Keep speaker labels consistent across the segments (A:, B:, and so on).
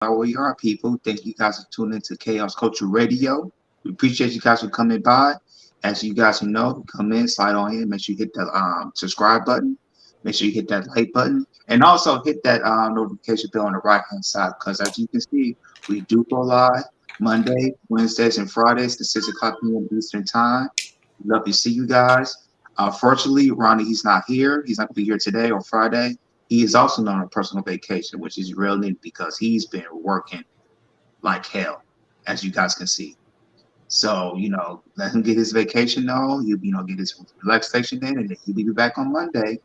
A: How we are, people. Thank you guys for tuning into Chaos Culture Radio. We appreciate you guys for coming by. As you guys know, come in, slide on in, make sure you hit the subscribe button, make sure you hit that like button, and also hit that notification bell on the right hand side. Because as you can see, we do go live Monday, Wednesdays, and Fridays to 6 o'clock p.m. Eastern Time. Love to see you guys. Fortunately, Ronnie, he's not here. He's not going to be here today or Friday. He is also on a personal vacation, which is real neat because he's been working like hell, as you guys can see. So, let him get his vacation though. He'll, get his relaxation in, and then he'll be back on Monday.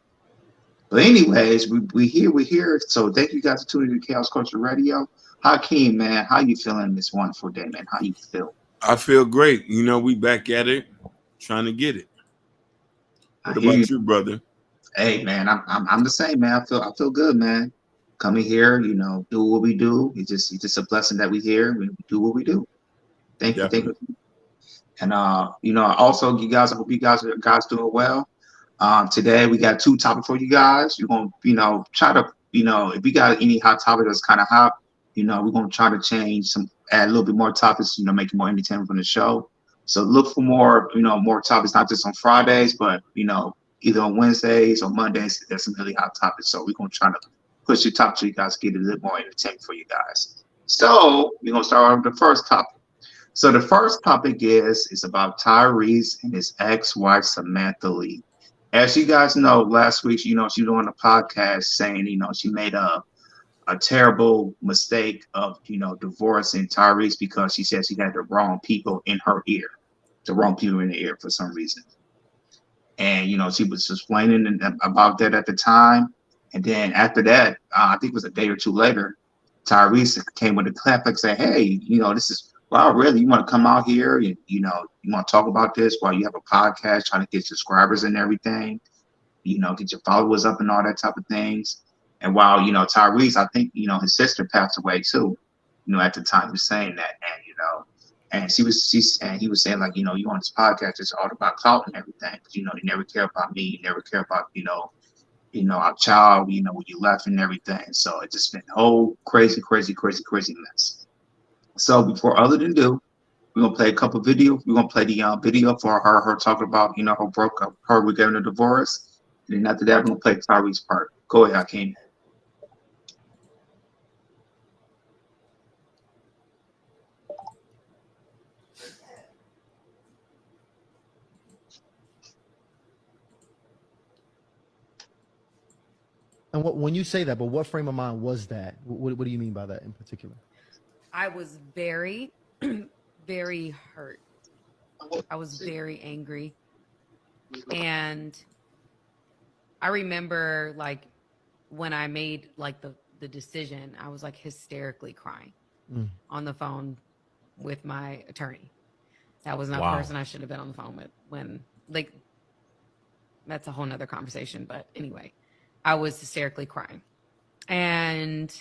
A: But anyways, we're here. So thank you guys for tuning in to Chaos Culture Radio. Hakeem, man, how you feeling this wonderful day, man? How you feel?
B: I feel great. We back at it, trying to get it.
A: I
B: What
A: hear you.
B: about you, brother?
A: Hey, man, I'm the same, man. I feel good, man. Coming here, do what we do. It's just a blessing that we here. We do what we do. Thank
B: Definitely.
A: you. And also you guys, I hope you guys doing well. Today we got two topics for you guys. We're gonna, try to, if we got any hot topic that's kind of hot, we're gonna try to change add a little bit more topics, make it more entertaining from the show. So look for more, more topics, not just on Fridays, but either on Wednesdays or Mondays. There's some really hot topics. So we're gonna try to push the topic so you guys get it a little more entertaining for you guys. So we're gonna start with the first topic. So the first topic is about Tyrese and his ex-wife Samantha Lee. As you guys know, last week, she was on a podcast saying, she made a terrible mistake of, divorcing Tyrese because she said she had the wrong people in her ear, the wrong people in the ear for some reason. And, she was explaining about that at the time. And then after that, I think it was a day or two later, Tyrese came with a clap and said, hey, this is, wow, really, you want to come out here and, you want to talk about this while you have a podcast trying to get subscribers and everything, get your followers up and all that type of things. And while, Tyrese, I think, his sister passed away too, at the time he was saying that. And, and he was saying like, you on this podcast, it's all about clout and everything. Cause, you never care about me. You never care about, our child, when you left and everything. So it just been a whole crazy, crazy, crazy, crazy mess. So before other than do, we're gonna play a couple video. We're gonna play the video for her talking about her broke up, her we're getting a divorce. And then after that, we're gonna play Tyree's part. Go ahead, Hakeem.
C: And when you say that, but what frame of mind was that? What do you mean by that in particular?
D: I was very, very hurt. I was very angry. And I remember like when I made like the decision, I was like hysterically crying on the phone with my attorney. That was not the person I should have been on the phone with when like that's a whole nother conversation. But anyway, I was hysterically crying. And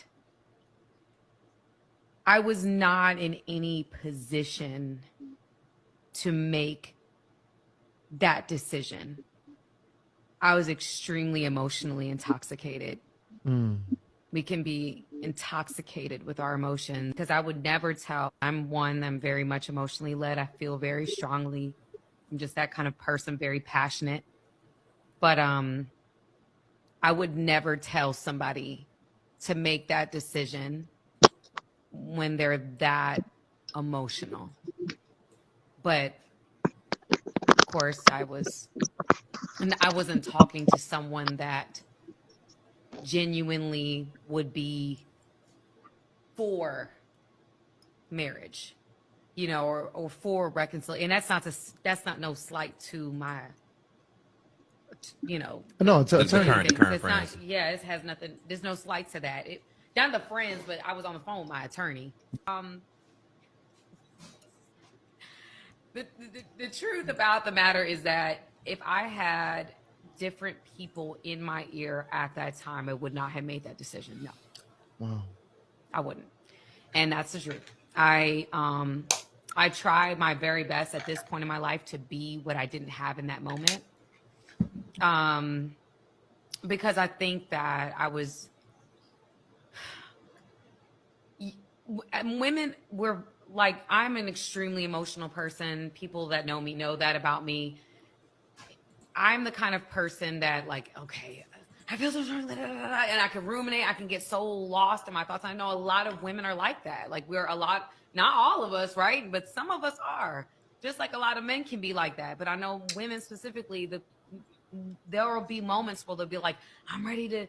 D: I was not in any position to make that decision. I was extremely emotionally intoxicated. We can be intoxicated with our emotions because I would never tell. I'm very much emotionally led. I feel very strongly. I'm just that kind of person, very passionate. But I would never tell somebody to make that decision when they're that emotional. But of course I wasn't talking to someone that genuinely would be for marriage, or for reconciliation. And that's not no slight to my,
C: No, it's
B: The
C: attorney.
B: current
D: it's
B: friends.
D: not, yeah, it has nothing, there's no slight to that. Not the friends, but I was on the phone with my attorney. The truth about the matter is that if I had different people in my ear at that time, I would not have made that decision. No.
C: Wow.
D: I wouldn't. And that's the truth. I try my very best at this point in my life to be what I didn't have in that moment. Because I think that women were like, I'm an extremely emotional person. People that know me know that about me. I'm the kind of person that, like, okay, I feel so strong, and I can ruminate. I can get so lost in my thoughts. I know a lot of women are like that. Like, we're a lot, not all of us, right? But some of us are. Just like a lot of men can be like that. But I know women specifically, there will be moments where they'll be like, I'm ready to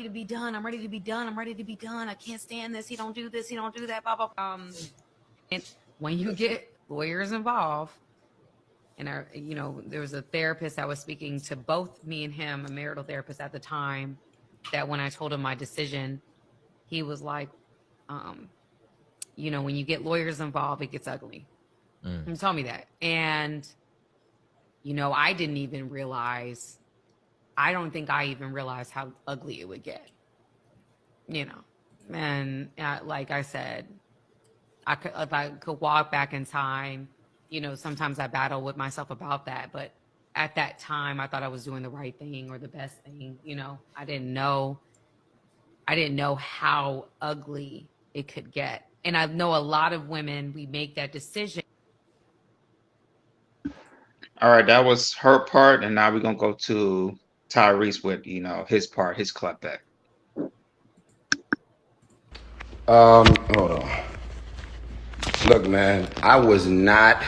D: be done. I'm ready to be done. I'm ready to be done. I can't stand this. He don't do this. He don't do that. Blah, blah, blah. And when you get lawyers involved, and there was a therapist that was speaking to both me and him, a marital therapist at the time, that when I told him my decision, he was like, when you get lawyers involved, it gets ugly. He told me that. And, I didn't even realize, I don't think I even realized how ugly it would get, and like I said, if I could walk back in time, sometimes I battle with myself about that. But at that time, I thought I was doing the right thing or the best thing. I didn't know how ugly it could get. And I know a lot of women, we make that decision.
A: All right, that was her part, and now we're gonna go to Tyrese with his part, his clap back.
E: Hold on. Look, man, I was not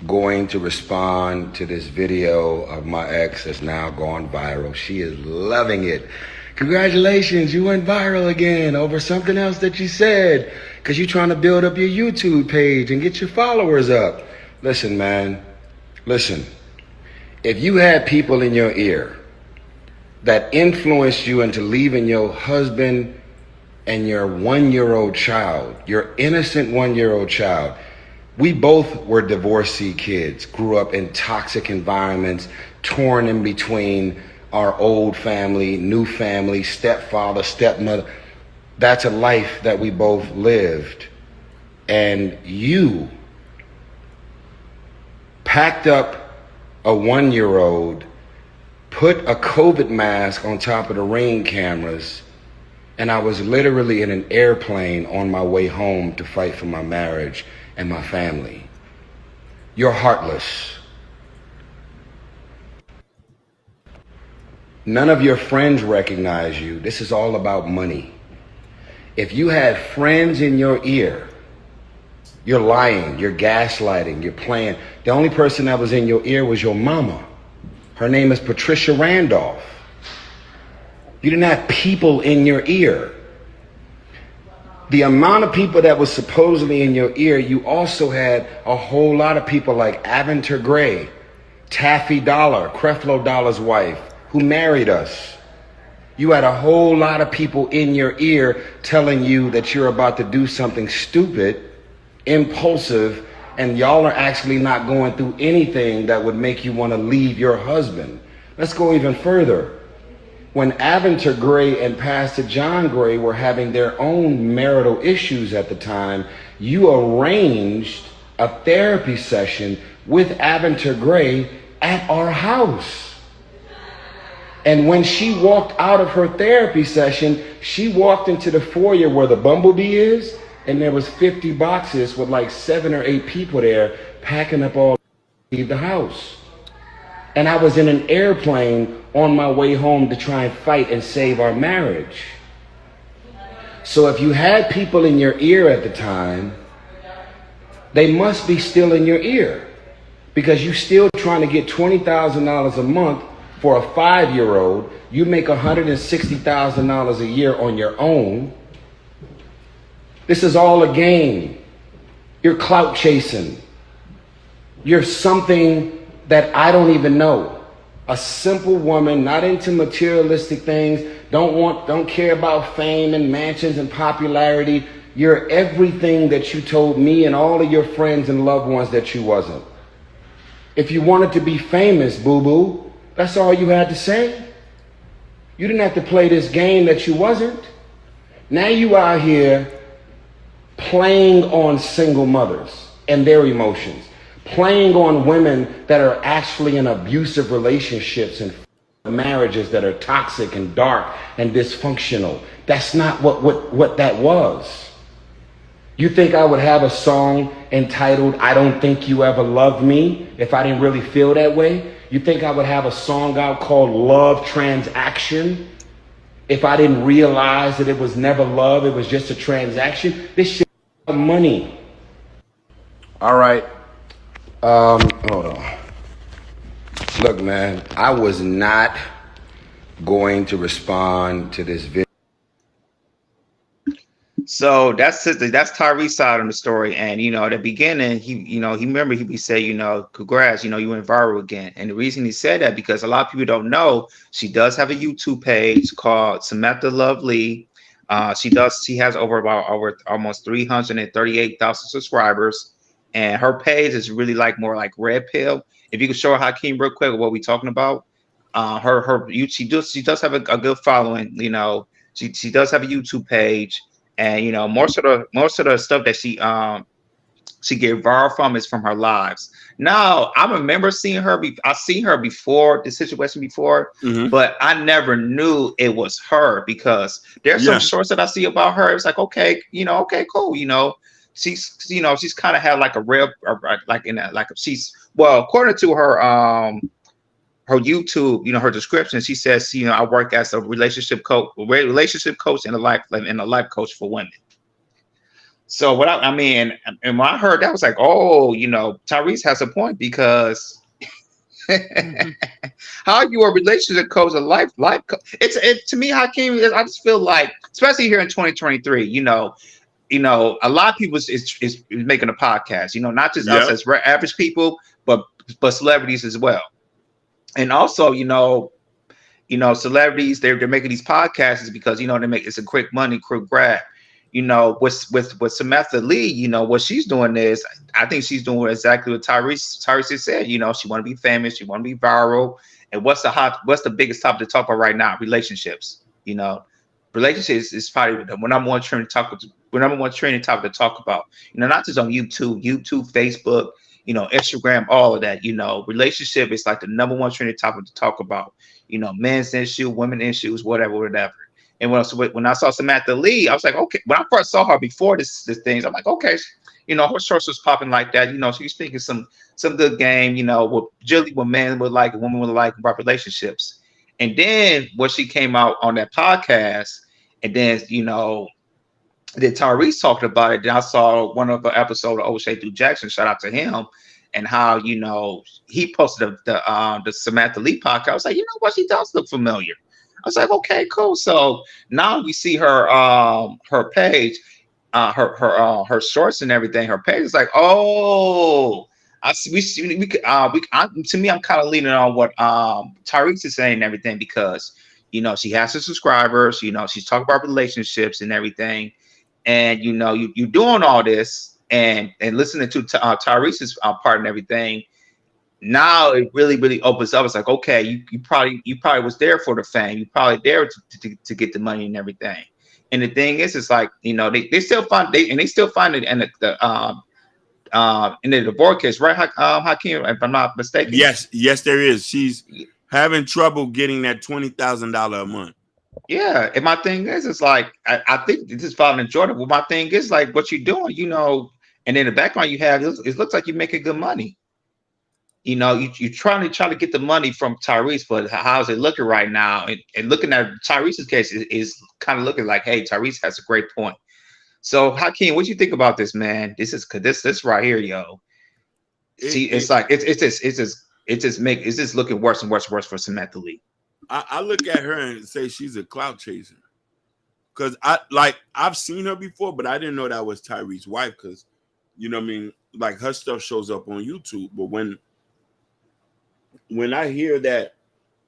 E: going to respond to this video of my ex that's now gone viral. She is loving it. Congratulations, you went viral again over something else that you said, because you're trying to build up your YouTube page and get your followers up. Listen, man, listen. If you had people in your ear that influenced you into leaving your husband and your 1-year-old child, your innocent 1-year-old child. We both were divorcee kids, grew up in toxic environments, torn in between our old family, new family, stepfather, stepmother. That's a life that we both lived. And you packed up a 1-year-old, put a COVID mask on top of the Ring cameras, and I was literally in an airplane on my way home to fight for my marriage and my family. You're heartless. None of your friends recognize you. This is all about money. If you had friends in your ear, you're lying, you're gaslighting, you're playing. The only person that was in your ear was your mama. Her name is Patricia Randolph. You didn't have people in your ear. The amount of people that was supposedly in your ear, you also had a whole lot of people like Aventer Gray, Taffy Dollar, Creflo Dollar's wife, who married us. You had a whole lot of people in your ear telling you that you're about to do something stupid, impulsive, and y'all are actually not going through anything that would make you want to leave your husband. Let's go even further. When Aventer Gray and Pastor John Gray were having their own marital issues at the time, you arranged a therapy session with Aventer Gray at our house. And when she walked out of her therapy session, she walked into the foyer where the Bumblebee is, and there was 50 boxes with like 7 or 8 people there packing up all to leave the house. And I was in an airplane on my way home to try and fight and save our marriage. So if you had people in your ear at the time, they must be still in your ear, because you're still trying to get $20,000 a month for a 5-year-old. You make $160,000 a year on your own. This is all a game. You're clout chasing. You're something that I don't even know. A simple woman, not into materialistic things, don't care about fame and mansions and popularity. You're everything that you told me and all of your friends and loved ones that you wasn't. If you wanted to be famous, boo-boo, that's all you had to say. You didn't have to play this game that you wasn't. Now you out here playing on single mothers and their emotions, playing on women that are actually in abusive relationships and marriages that are toxic and dark and dysfunctional. That's not what that was. You think I would have a song entitled I Don't Think You Ever Loved Me if I didn't really feel that way? You think I would have a song out called Love Transaction if I didn't realize that it was never love, it was just a transaction? This shit is money. All right. Hold on. Look, man, I was not going to respond to this video.
A: So that's Tyrese's side of the story. And at the beginning, he remember he said, congrats, you went viral again. And the reason he said that because a lot of people don't know she does have a YouTube page called Samantha Love Lee. She has over almost 338,000 subscribers, and her page is really more like Red Pill. If you could show Hakeem real quick what we're talking about, she does have a good following. She does have a YouTube page. And most of the stuff that she get viral from is from her lives. Now I remember seeing her. I've seen her before the situation before, but I never knew it was her because there's some shorts that I see about her. It's like okay, okay, cool. She's kind of had like a real according to her YouTube, her description, she says, I work as a relationship coach and a life coach for women. So what and when I heard that, I was like, oh, Tyrese has a point because how are you a relationship coach, a life coach? To me, Hakeem, I just feel like, especially here in 2023, a lot of people is making a podcast, not just us as average people, but celebrities as well. And also, celebrities, they're making these podcasts because, it's a quick money, quick grab. With Samantha Lee, what she's doing is, I think she's doing exactly what Tyrese said. She want to be famous, she want to be viral. And what's the biggest topic to talk about right now? Relationships. Relationships is probably the number one trending topic to talk about. Not just on YouTube, Facebook, Instagram, all of that. Relationship is like the number one trending topic to talk about. Men's issue, women issues, whatever. And when I saw Samantha Lee, I was like, okay. When I first saw her before this things, I'm like, okay, her shorts was popping like that. She's speaking some good game. What men would like, and women would like about relationships. And then when she came out on that podcast, and then then Tyrese talked about it. Then I saw one of the episode of O'Shea through Jackson. Shout out to him. And how he posted the Samantha Lee podcast. I was like, what, she does look familiar. I was like, okay, cool. So now we see her page, her shorts and everything. Her page is like, oh, I see. To me, I'm kind of leaning on what Tyrese is saying and everything because she has her subscribers. She's talking about relationships and everything, and you doing all this and listening to Tyrese's part and everything. Now it really opens up. It's like, okay, you probably was there for the fame. You probably there to get the money and everything. And the thing is, it's like they still find it in the divorce case, right? Hakeem, if I'm not mistaken.
B: Yes, there is. She's having trouble getting that $20,000 a month.
A: Yeah, and my thing is, it's like I think this is filing in Jordan. Well, my thing is like what you're doing, and in the background you have it looks like you're making good money. You're trying to get the money from Tyrese, but how's it looking right now? And looking at Tyrese's case is kind of looking like, hey, Tyrese has a great point. So Hakeem, what do you think about this, man? This right here, yo. It's just looking worse and worse for Samantha Lee.
B: I look at her and say she's a clout chaser. Because I've seen her before, but I didn't know that was Tyrese's wife because, like her stuff shows up on YouTube. But when I hear that,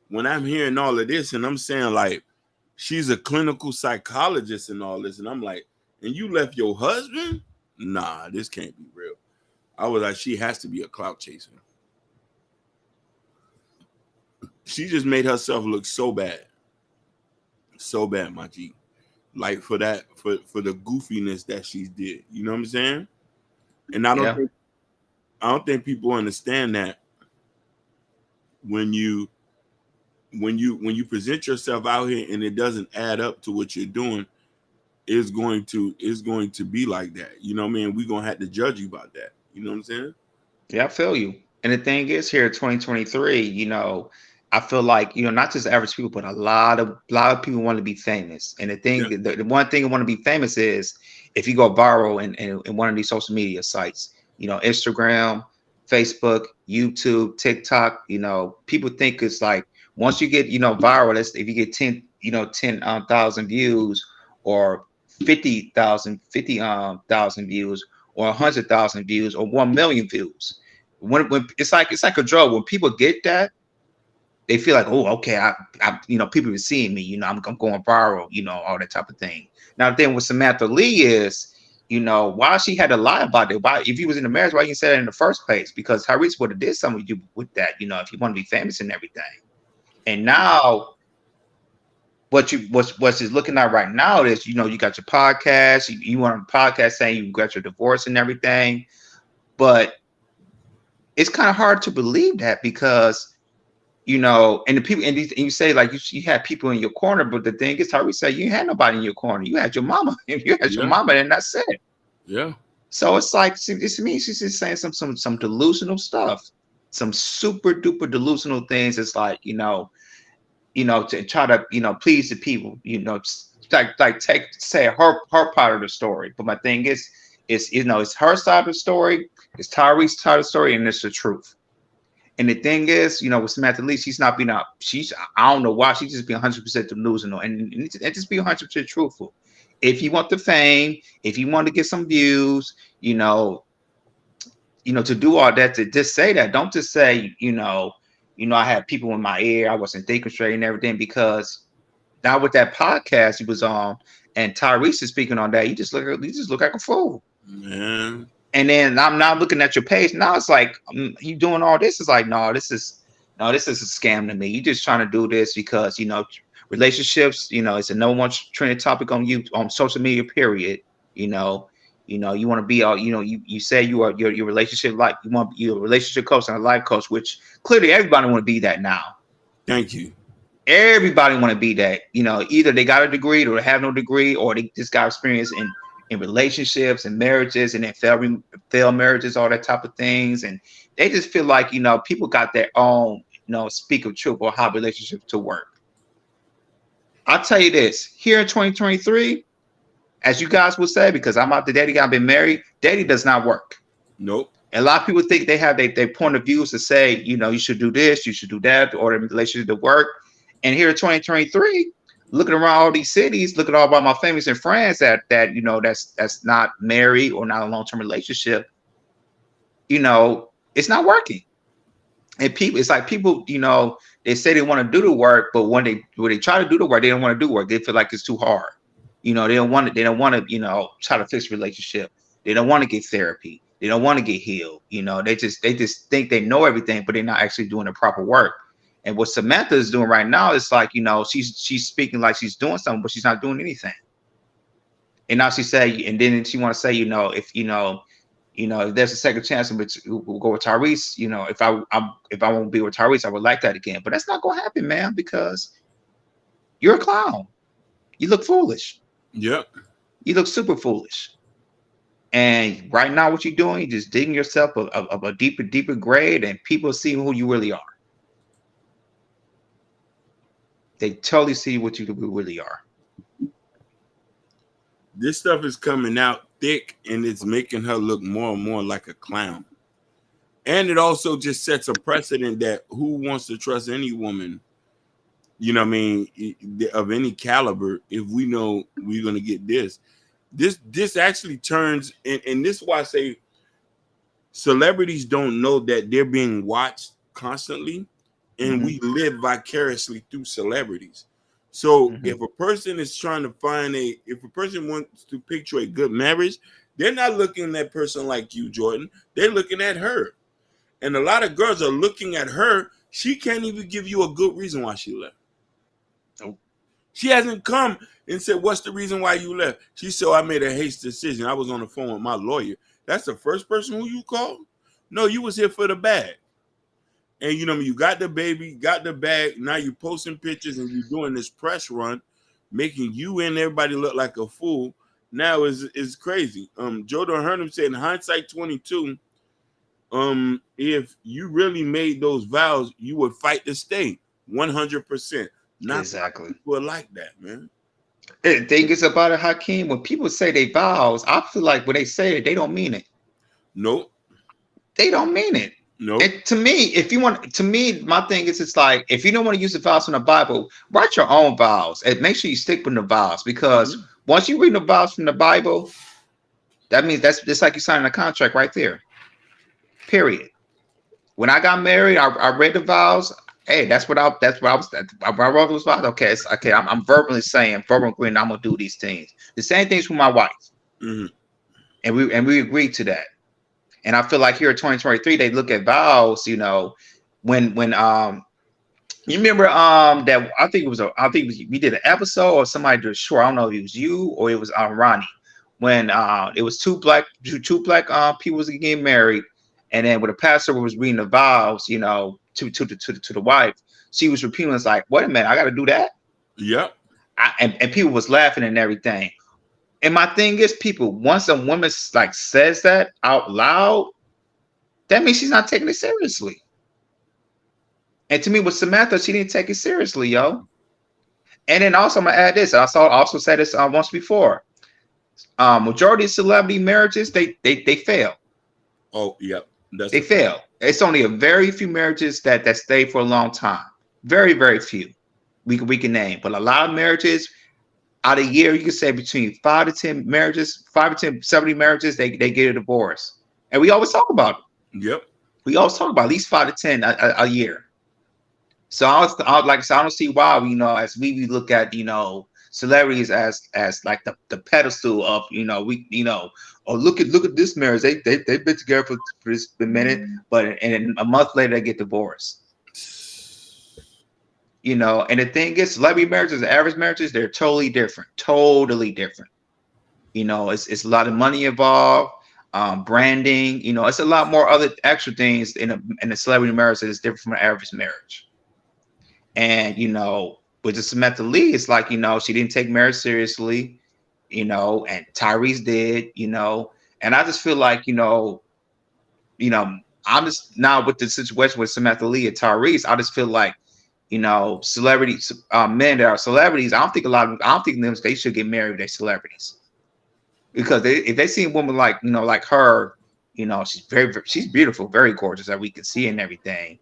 B: when I'm hearing all of this and I'm saying like she's a clinical psychologist and all this, and I'm like, and you left your husband? Nah, this can't be real. I was like, she has to be a clout chaser. She just made herself look so bad, my G. Like for the goofiness that she did, you know what I'm saying? And I don't think people understand that when you present yourself out here and it doesn't add up to what you're doing, it's going to be like that. You know what I mean? We're gonna have to judge you about that. You know what I'm saying?
A: Yeah, I feel you. And the thing is, here, 2023, I feel like, not just average people, but a lot of people want to be famous. And the thing,
B: Yeah.
A: the one thing I want to be famous is if you go viral in one of these social media sites, Instagram, Facebook, YouTube, TikTok, people think it's like once you get, viral, if you get 10,000 views or 50,000 views or 100,000 views or 1 million views. When it's like a drug. When people get that, they feel like, oh, okay, I people are seeing me, I'm going viral, all that type of thing. Now, then with Samantha Lee is, why she had to lie about it. Why, if he was in the marriage, why you said it in the first place? Because Tyrese would have did something with that, if you want to be famous and everything. And now, what's is looking at right now is, you got your podcast, you went on a podcast saying you got your divorce and everything, but it's kind of hard to believe that because, and the people, and you say like you had people in your corner, but the thing is, Tyrese said you had nobody in your corner. You had your mama, your mama, and that's it.
B: Yeah.
A: So it's like, it's me. She's just saying some delusional stuff, some super duper delusional things. It's like, to try to, please the people, say her part of the story. But my thing is, it's her side of the story, it's Tyrese's side of the story, and it's the truth. And the thing is, with Samantha Lee, she's not being out. I don't know why, she's just being 100% delusional and just be 100% truthful. If you want the fame, if you want to get some views, to do all that, to just say that, don't just say, I had people in my ear, I wasn't thinking straight and everything, because now with that podcast he was on and Tyrese is speaking on that, you just look like a fool.
B: Man.
A: And then I'm not looking at your page. Now it's like you doing all this. It's like, no, this is a scam to me. You just trying to do this because, relationships, it's a no one trending topic on social media, period. You want to be all, you say you are your relationship, like you want your relationship coach and a life coach, which clearly everybody want to be that now.
B: Thank you.
A: Everybody want to be that. Either they got a degree or they have no degree, or they just got experience in relationships and marriages, and then failed marriages, all that type of things. And they just feel like, people got their own, speak of truth or how relationships to work. I'll tell you this, here in 2023, as you guys would say, because I'm out to dating, I've been married, dating does not work.
B: Nope.
A: A lot of people think they have their point of views to say, you should do this, you should do that, or the relationship to work. And here in 2023, looking around all these cities, looking all about my families and friends that's not married or not a long-term relationship, it's not working. And it's like people, they say they want to do the work, but when they try to do the work, they don't want to do work. They feel like it's too hard. They don't want to, try to fix a relationship. They don't want to get therapy. They don't want to get healed. They just think they know everything, but they're not actually doing the proper work. And what Samantha is doing right now is like, she's speaking like she's doing something, but she's not doing anything. And now she say, and then she want to say, if there's a second chance, we'll go with Tyrese. If I won't be with Tyrese, I would like that again. But that's not gonna happen, man, because you're a clown. You look foolish.
B: Yep.
A: You look super foolish. And right now, what you're doing, you're just digging yourself a deeper grave, and people see who you really are. They totally see what you really are.
B: This stuff is coming out thick, and it's making her look more and more like a clown. And it also just sets a precedent that who wants to trust any woman, of any caliber, if we know we're going to get this. This actually turns, and this is why I say celebrities don't know that they're being watched constantly. And we live vicariously through celebrities. So if a person is trying to if a person wants to picture a good marriage, they're not looking at that person like you, Jordan. They're looking at her. And a lot of girls are looking at her. She can't even give you a good reason why she left.
A: Nope.
B: She hasn't come and said, what's the reason why you left? She said, I made a hasty decision. I was on the phone with my lawyer. That's the first person who you called? No, you was here for the bag. And you got the baby, got the bag. Now you're posting pictures and you're doing this press run. making you and everybody look like a fool now is crazy. Jordan Hurnham said in hindsight 22, if you really made those vows, you would fight to stay 100%. Not
A: Exactly.
B: people like that, man.
A: The thing is about it, Hakeem, when people say they vows, I feel like when they say it, they don't mean it.
B: Nope.
A: They don't mean it.
B: Nope.
A: And to me, if you want, to me, my thing is, it's like, if you don't want to use the vows from the Bible, write your own vows and make sure you stick with the vows, because once you read the vows from the Bible, that means that's just like you signing a contract right there. Period. When I got married, I read the vows. Hey, that's what I wrote those vows. Okay, okay. I'm verbally saying, verbally agreeing, I'm gonna do these things. The same things with my wife, and we agreed to that. And I feel like here at 2023, they look at vows. You know, when you remember that I think it was we did an episode or somebody did a short. I don't know if it was you or it was Ronnie, when it was two black people was getting married. And then when the pastor was reading the vows, you know, to the wife, she was repeating, it's like, wait a minute, I got to do that.
B: Yep.
A: And people was laughing and everything. And my thing is, people, once a woman like says that out loud, that means she's not taking it seriously. And to me, with Samantha, she didn't take it seriously, yo. And then also, I'm gonna add this. I also said this once before. Majority of celebrity marriages, they fail.
B: Oh, yep.
A: They fail. It's only a very few marriages that stay for a long time. Very, very few. We can name, but a lot of marriages out of a year, you can say between 5 to 10 marriages, 5 to 10, 70 marriages, they get a divorce. And we always talk about it.
B: Yep.
A: We always talk about at least 5 to 10 a year. So I like I said, I don't see why, you know, as we look at, you know, celebrities as like the pedestal of, you know, oh, look at this marriage. They've been together for this minute, but and a month later they get divorced. You know, and the thing is, celebrity marriages, average marriages, they're totally different. You know, it's a lot of money involved, branding. You know, it's a lot more other extra things in a celebrity marriage that is different from an average marriage. And you know, with the Samantha Lee, it's like, you know, she didn't take marriage seriously, you know, and Tyrese did, you know, and I just feel like, you know, I'm just now with the situation with Samantha Lee and Tyrese, I just feel like, you know, celebrities, men that are celebrities, I don't think them, they should get married if they're celebrities, because if they see a woman like, you know, like her, you know, she's beautiful, very gorgeous, that we can see and everything.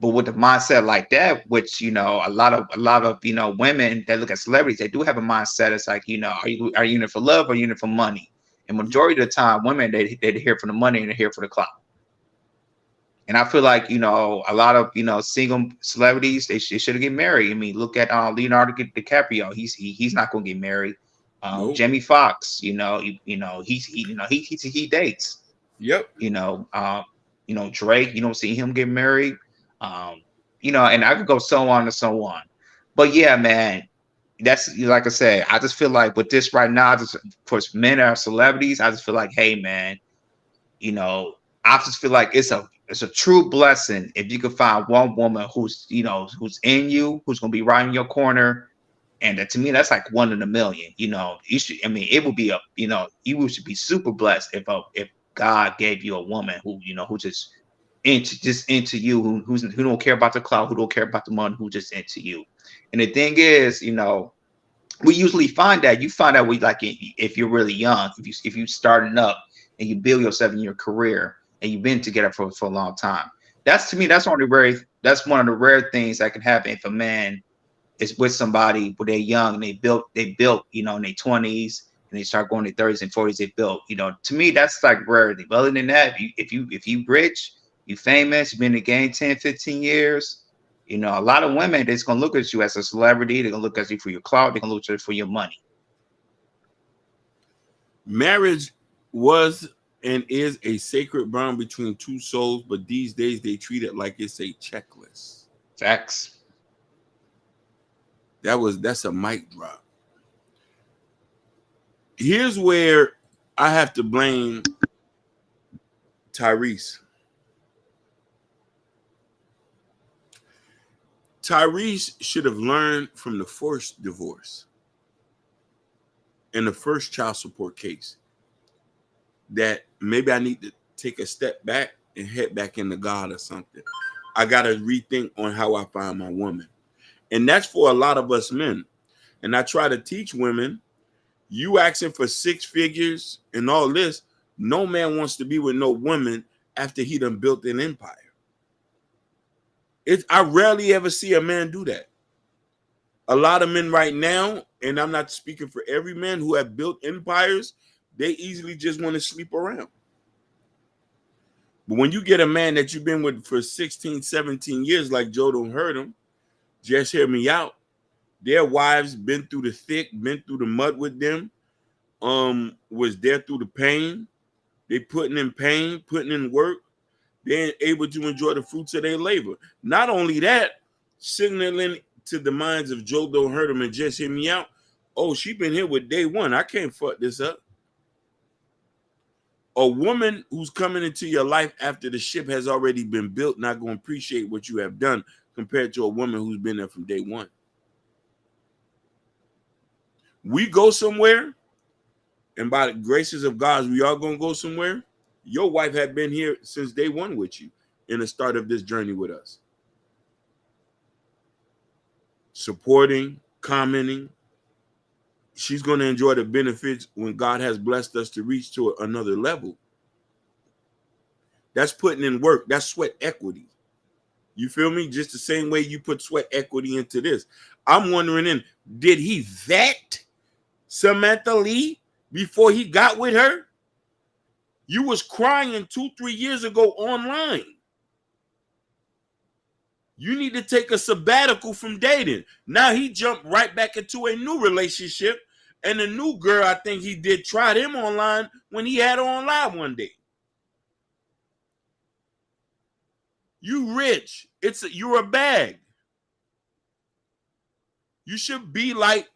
A: But with the mindset like that, which, you know, a lot of you know, women that look at celebrities, they do have a mindset. It's like, you know, are you in it for love or are you in it for money? And majority of the time, women, they're here for the money and they're here for the clout. And I feel like, you know, a lot of, you know, single celebrities, they should get married. I mean, look at Leonardo DiCaprio. He's not going to get married.
B: Nope.
A: Jamie Foxx, he dates.
B: Yep.
A: You know, Drake, you don't see him get married. You know, and I could go so on and so on. But yeah, man, that's, like I said, I just feel like with this right now, just for men that are celebrities, I just feel like, hey, man, you know, I just feel like it's a true blessing if you can find one woman who's, you know, who's in you, who's gonna be right in your corner. And to me, that's like 1 in a million. You know, it would be you should be super blessed if God gave you a woman who, you know, who just into you, who don't care about the clout, who don't care about the money, who just into you. And the thing is, you know, we usually find that we like if you're really young, if you starting up and you build yourself in your career and you've been together for a long time. That's, to me, that's one of the rare things that can happen if a man is with somebody when they're young and they built, you know, in their 20s and they start going to 30s and 40s, they built, you know, to me, that's like rarity. But other than that, if you rich, you famous, you've been in the game 10, 15 years, you know, a lot of women, they're just going to look at you as a celebrity. They're going to look at you for your clout. They're going to look at you for your money.
B: Marriage was and is a sacred bond between two souls, but these days they treat it like it's a checklist.
A: Facts.
B: That's a mic drop. Here's where I have to blame Tyrese. Tyrese should have learned from the first divorce. in the first child support case that maybe I need to take a step back and head back into God or something. I got to rethink on how I find my woman. And that's for a lot of us men. And I try to teach women, you asking for 6 figures and all this, no man wants to be with no woman after he done built an empire. I rarely ever see a man do that. A lot of men right now, and I'm not speaking for every man who have built empires, they easily just want to sleep around. But when you get a man that you've been with for 16, 17 years, like Joe Don't Hurt Him, just hear me out. Their wives been through the thick, been through the mud with them, was there through the pain. They putting in pain, putting in work. They're able to enjoy the fruits of their labor. Not only that, signaling to the minds of Joe Don't Hurt Him and Just Hear Me Out, oh, she been here with day one. I can't fuck this up. A woman who's coming into your life after the ship has already been built not going to appreciate what you have done compared to a woman who's been there from day one. We go somewhere, and by the graces of God, we are going to go somewhere. Your wife had been here since day one with you in the start of this journey with us. Supporting, commenting. She's going to enjoy the benefits when God has blessed us to reach to another level. That's putting in work. That's sweat equity. You feel me? Just the same way you put sweat equity into this. I'm wondering, did he vet Samantha Lee before he got with her? You was crying 2-3 years ago online. You need to take a sabbatical from dating. Now he jumped right back into a new relationship. And the new girl, I think he did tried him online when he had her on live one day. You rich. You're a bag. You should be like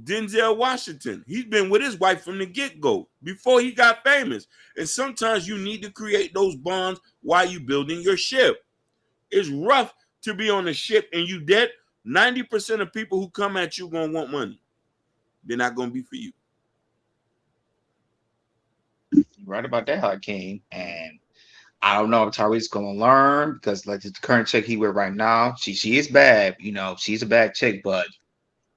B: Denzel Washington. He's been with his wife from the get-go before he got famous. And sometimes you need to create those bonds while you're building your ship. It's rough to be on a ship and you dead. 90% of people who come at you gonna want money. They're not gonna be for you.
A: You're right about that, Hakeem. And I don't know if Tyrese gonna learn, because like the current chick he with right now, she is bad. You know, she's a bad chick, but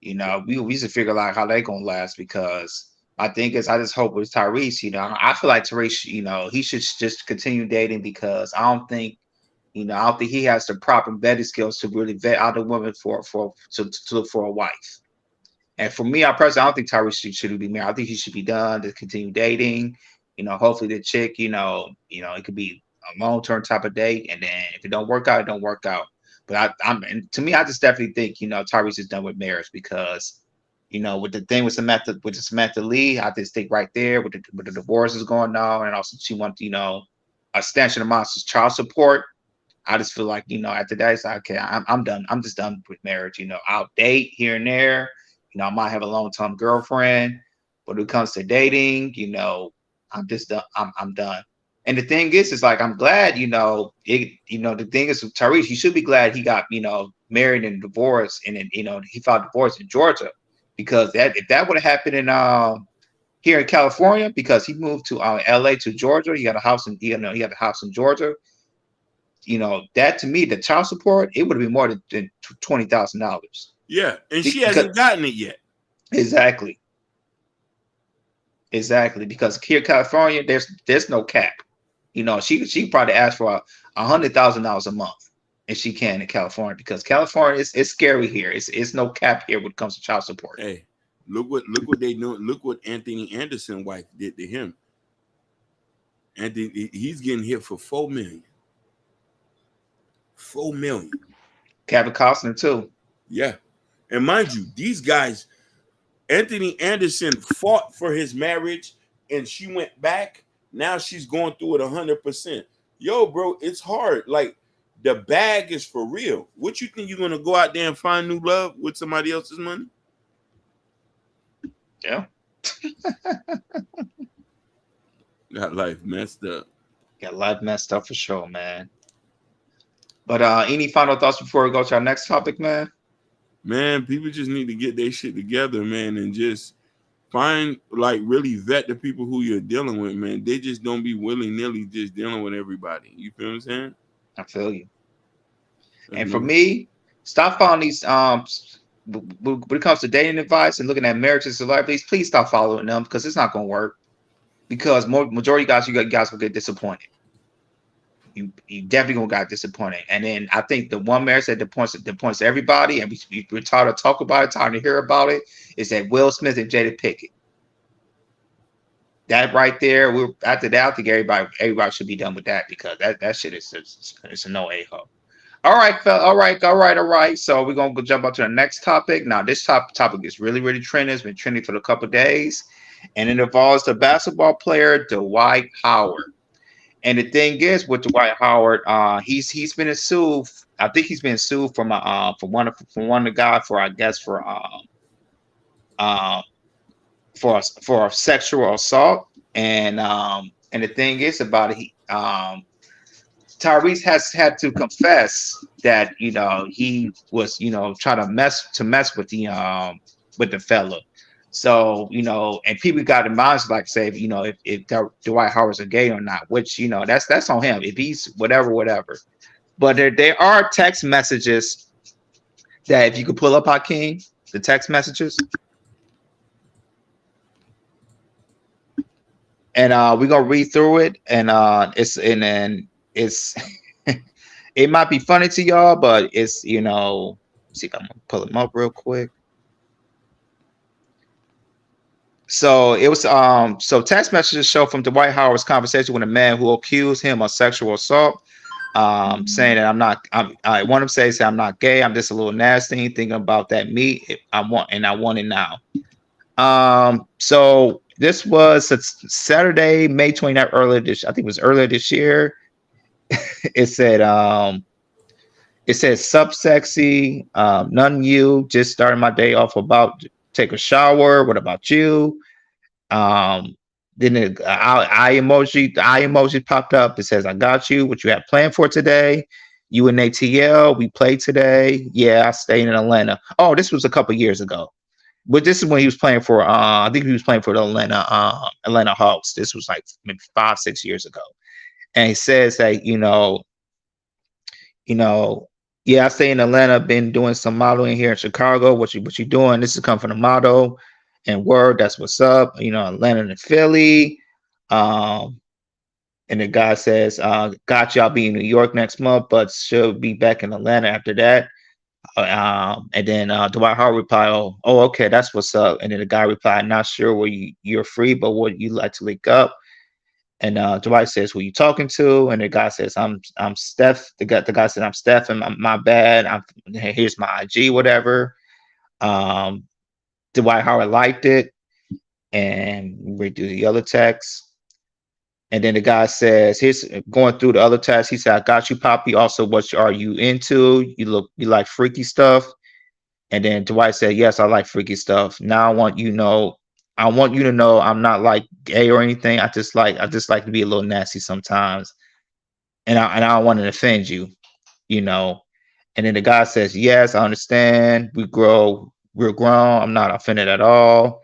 A: you know, we used to figure out how they gonna last, because my thing is I just hope with Tyrese, you know, I feel like Tyrese, you know, he should just continue dating, because I don't think he has the proper vetting skills to really vet out a woman to look for a wife. And for me, I don't think Tyrese should be married. I think he should be done to continue dating. You know, hopefully the chick, you know, it could be a long-term type of date, and then if it don't work out, it don't work out. But to me, I just definitely think, you know, Tyrese is done with marriage, because, you know, with the thing with Samantha Lee, I just think right there with the divorce is going on, and also she wants, you know, a substantial amount of child support. I just feel like, you know, after that, it's like, okay, I'm done. I'm just done with marriage. You know, I'll date here and there. You know, I might have a long-term girlfriend, but when it comes to dating, you know, I'm just done. I'm done. And the thing is like, I'm glad, you know, the thing is with Tyrese, he should be glad he got, you know, married and divorced, and then, you know, he filed divorce in Georgia, because if that would have happened in here in California, because he moved to LA to Georgia, he had a house in Georgia. You know, that to me, the child support, it would have been more than $20,000.
B: Yeah, and she hasn't gotten it yet.
A: Exactly. Because here in California, there's no cap. You know, she probably asked for $100,000 a month, and she can in California, because California it's scary here. It's no cap here when it comes to child support.
B: Hey, look what they doing. Look what Anthony Anderson's wife did to him. Anthony, he's getting hit for $4 million. $4 million.
A: Kevin Costner too.
B: Yeah. And mind you, these guys, Anthony Anderson fought for his marriage and she went back. Now she's going through it 100%. Yo, bro, it's hard. Like, the bag is for real. What you think, you're going to go out there and find new love with somebody else's money?
A: Yeah.
B: Got life messed up.
A: Got life messed up for sure, man. But any final thoughts before we go to our next topic, man?
B: Man, people just need to get their shit together, man, and just find like really vet the people who you're dealing with, man. They just don't be willy-nilly just dealing with everybody. You feel what I'm saying?
A: I feel you.
B: That's
A: And for
B: no-
A: me, stop following these when it comes to dating advice and looking at marriages and celebrities, please stop following them because it's not going to work. Because majority of guys, you guys will get disappointed. You definitely gonna got disappointed. And then I think the one marriage that disappoints everybody, and we're tired to talk about it, tired to hear about it, is that Will Smith and Jada Pinkett. That right there, after that, I think everybody should be done with that because that shit is it's a no a-ho. All right, all right. So we're gonna go jump on to the next topic. Now, this topic is really, really trending. It's been trending for a couple of days, and it involves the basketball player Dwight Howard. And the thing is with Dwight Howard, he's been sued. I think he's been sued from one of the guy for I guess for sexual assault. And the thing is about it, Tyrese has had to confess that he was trying to mess with the fella. So and people got in mind like say if Dwight Howard's a gay or not, which that's on him. If he's whatever. But there are text messages that if you could pull up Hakeem, the text messages. And we're gonna read through it, and it's it might be funny to y'all, but it's see if I'm gonna pull them up real quick. So it was so text messages show from Dwight Howard's conversation with a man who accused him of sexual assault, saying that one of them says I'm not gay, I'm just a little nasty, thinking about that meat I want it now. So this was Saturday, May 29th, I think it was earlier this year. It said sup sexy, none you, just starting my day off about to take a shower. What about you? Then the eye emoji popped up. It says I got you. What you have planned for today? You and ATL, we played today. Yeah, I stayed in Atlanta. Oh, this was a couple years ago. But this is when he was playing for I think he was playing for the Atlanta Hawks. This was like maybe 5-6 years ago. And he says that, yeah, I stay in Atlanta, been doing some modeling here in Chicago. What you doing? This is come from the model and word, that's what's up. Atlanta and Philly. And the guy says, got y'all be in New York next month, but she'll be back in Atlanta after that. And then Dwight Howard replied, oh, okay, that's what's up. And then the guy replied, not sure where you're free, but would you like to link up? And Dwight says, who you talking to? And the guy says, I'm Steph. The guy said, I'm Steph, and my bad. Here's my IG, whatever. Dwight Howard liked it, and we do the other text. And then the guy says, here's going through the other text. He said, I got you, Poppy. Also, what are you into? You like freaky stuff? And then Dwight said, yes, I like freaky stuff. Now I want you to know I'm not like gay or anything. I just like to be a little nasty sometimes. And I don't want to offend you, And then the guy says, yes, I understand. We're grown. I'm not offended at all.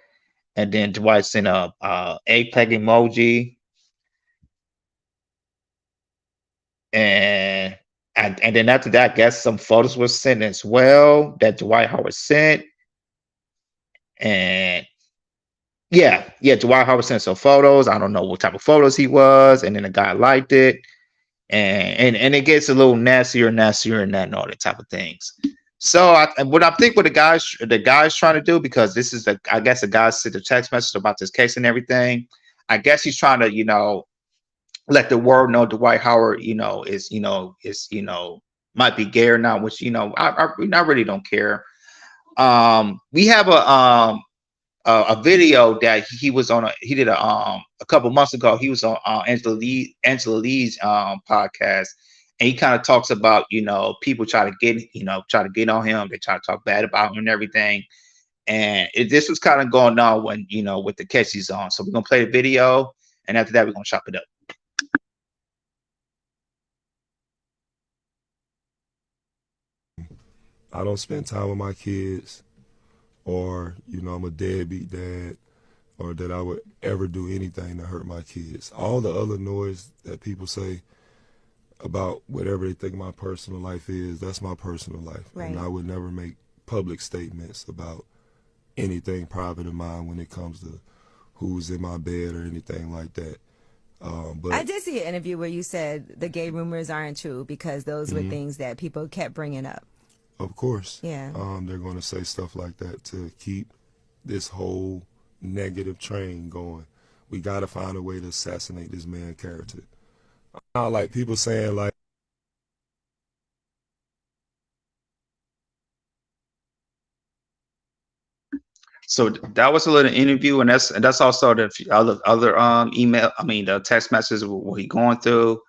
A: And then Dwight sent a egg-peg emoji. And then after that, I guess some photos were sent as well that Dwight Howard sent. And yeah, Dwight Howard sent some photos. I don't know what type of photos he was. And then the guy liked it. And it gets a little nastier and that and all that type of things. So what the guy's trying to do, because this is I guess the guy sent a text message about this case and everything. I guess he's trying to, let the world know Dwight Howard, is might be gay or not, which, I really don't care. We have a video that he was on. He did a couple months ago. He was on Angela Lee's podcast, and he kind of talks about people try to get on him. They try to talk bad about him and everything. And this was kind of going on when with the catch he's on. So we're gonna play the video, and after that we're gonna chop it up.
F: I don't spend time with my kids, or I'm a deadbeat dad. or that I would ever do anything to hurt my kids. All the other noise that people say about whatever they think my personal life is, that's my personal life.
G: Right.
F: And I would never make public statements about anything private of mine when it comes to who's in my bed or anything like that. But
G: I did see an interview where you said the gay rumors aren't true because those were things that people kept bringing up.
F: of course,
G: Yeah.
F: they're going to say stuff like that to keep this whole negative train going. We got to find a way to assassinate this man's character. Like people saying like,
A: So that was a little interview, and that's also the other email. I mean, the text messages of what he going through.